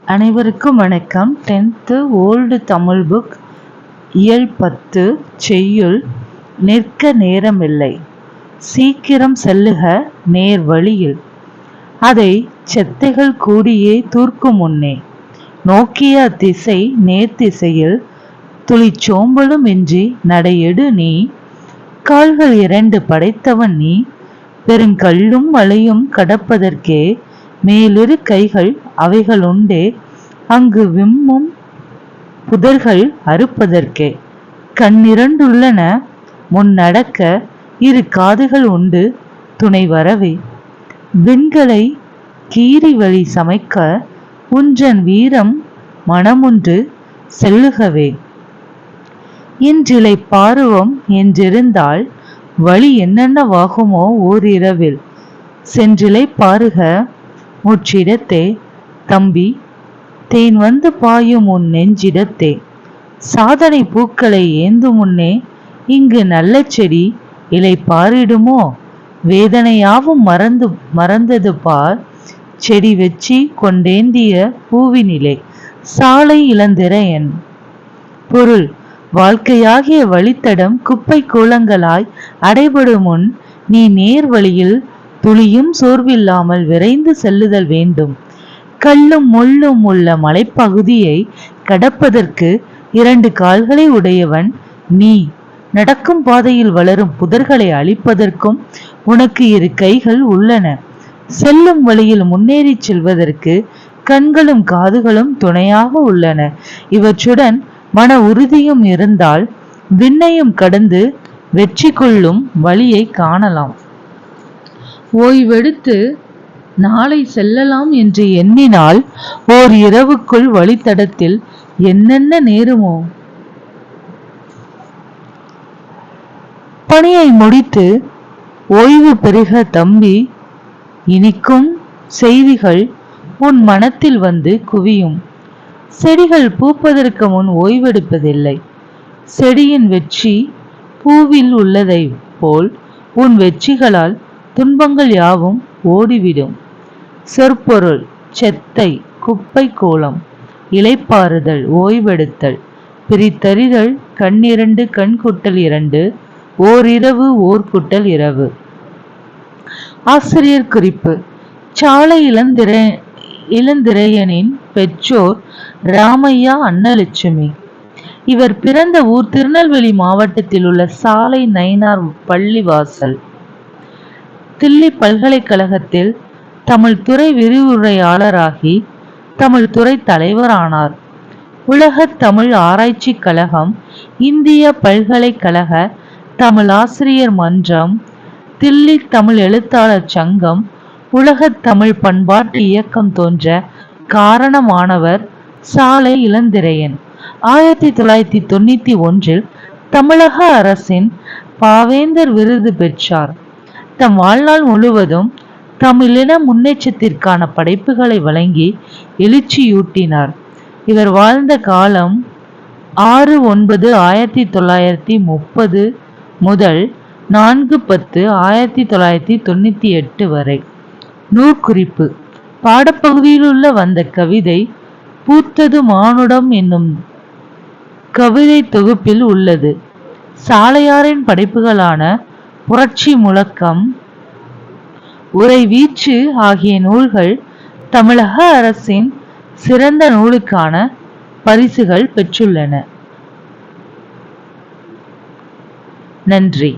அனைவருக்கும் வணக்கம். 10th old Tamil book இயல் 10 செய்யுள். நிற்க நேரமில்லை, சீக்கிரம் செல்லுக நேர் வழியில், அதை செத்தைகள் கூடியே தூர்க்கும் முன்னே, நோக்கிய திசை நேர்த்திசையில் துளி சோம்பலும் இன்றி நடையெடு நீ, கால்கள் 2 படைத்தவன் நீ, பெருங்கல்லும் மலையும் கடப்பதற்கே மேலிரு கைகள் அவைகளுண்டே, அங்கு விம்மும் புதர்கள் அறுப்பதற்கே, கண்ணிரண்டுள்ளன முன்னடக்க, 2 காதுகள் உண்டு துணை வரவே, விண்களை கீறி வழி சமைக்க, உன்றன் வீரம் மனமுன்று செல்லுகவே, இன்றிலை பாருவம் என்றிருந்தால் வழி என்னென்னவாகுமோ ஓரிரவில், சென்றிலை பாருக முற்றிடத்தே தம்பி, தேன் வந்து பாயும் உன் நெஞ்சிடத்தே, சாதனை பூக்களை ஏந்து முன்னே, இங்கு நல்ல செடி இலை பாரிடுமோ, வேதனையாவும் மறந்தது பார், செடி வெச்சி கொண்டேந்திய பூவினிலே, சாலை இளந்திரையன். பொருள்: வாழ்க்கையாகிய வழித்தடம் குப்பை கூலங்களாய் அடைபடும் முன், நீ நேர் வழியில் துளியும் சோர்வில்லாமல் விரைந்து செல்லுதல் வேண்டும். கல்லும் முள்ளும் உள்ள மலைப்பகுதியை கடப்பதற்கு 2 கால்களை உடையவன் நீ, நடக்கும் பாதையில் வளரும் புதர்களை அழிப்பதற்கும் உனக்கு 2 கைகள் உள்ளன. செல்லும் வழியில் முன்னேறி செல்வதற்கு கண்களும் காதுகளும் துணையாக உள்ளன. இவற்றுடன் மன உறுதியும் இருந்தால் விண்ணையும் கடந்து வெற்றி கொள்ளும் வழியை காணலாம். ஓய்வெடுத்து நாளை செல்லலாம் என்று எண்ணினால் ஓர் இரவுக்குள் வழித்தடத்தில் என்னென்ன நேருமோ. பணியை முடித்து ஓய்வு பெறுக தம்பி, இனிக்கும் செய்திகள் உன் மனத்தில் வந்து குவியும். செடிகள் பூப்பதற்கு முன் ஓய்வெடுப்பதில்லை. செடியின் வெற்றி பூவில் உள்ளதை போல் உன் வெற்றிகளால் துன்பங்கள் யாவும் ஓடிவிடும். சொற்பொருள்: செத்தை, குப்பை கூலம், இளைப்பாறுதல், ஓய்வெடுத்தல், பிரித்தறிதல், கண்ணிரண்டு கண் குட்டல் 2, ஓரிரவு ஓர் குட்டல் இரவு. ஆசிரியர் குறிப்பு: சாலை இளந்திரையனின் பெற்றோர் ராமையா, அன்னலட்சுமி. இவர் பிறந்த ஊர் திருநெல்வேலி மாவட்டத்தில் உள்ள சாலை நயினார் பள்ளிவாசல். தில்லி பல்கலைக்கழகத்தில் தமிழ் துறை விரிவுரையாளராகி தமிழ் துறை தலைவரானார். உலகத் தமிழ் ஆராய்ச்சி கழகம், இந்திய பல்கலைக்கழக தமிழ் ஆசிரியர் மன்றம், தில்லி தமிழ் எழுத்தாளர் சங்கம், உலகத் தமிழ் பண்பாட்டு இயக்கம் தோன்ற காரணமானவர் சாலை இளந்திரையன். 1991 தமிழக அரசின் பாவேந்தர் விருது பெற்றார். தம் வாழ்நாள் முழுவதும் தமிழின முன்னேற்றத்திற்கான படைப்புகளை வழங்கி எழுச்சியூட்டினார். இவர் வாழ்ந்த காலம் 6/9/1930 முதல் 4/10/1998 வரை. நூற்குறிப்பு: பாடப்பகுதியிலுள்ள வந்த கவிதை பூத்தது மானுடம் என்னும் கவிதை தொகுப்பில் உள்ளது. சாலையாரின் படைப்புகளான புரட்சி முழக்கம், உரை வீச்சு ஆகிய நூல்கள் தமிழக அரசின் சிறந்த நூலுக்கான பரிசுகள் பெற்றுள்ளன. நன்றி.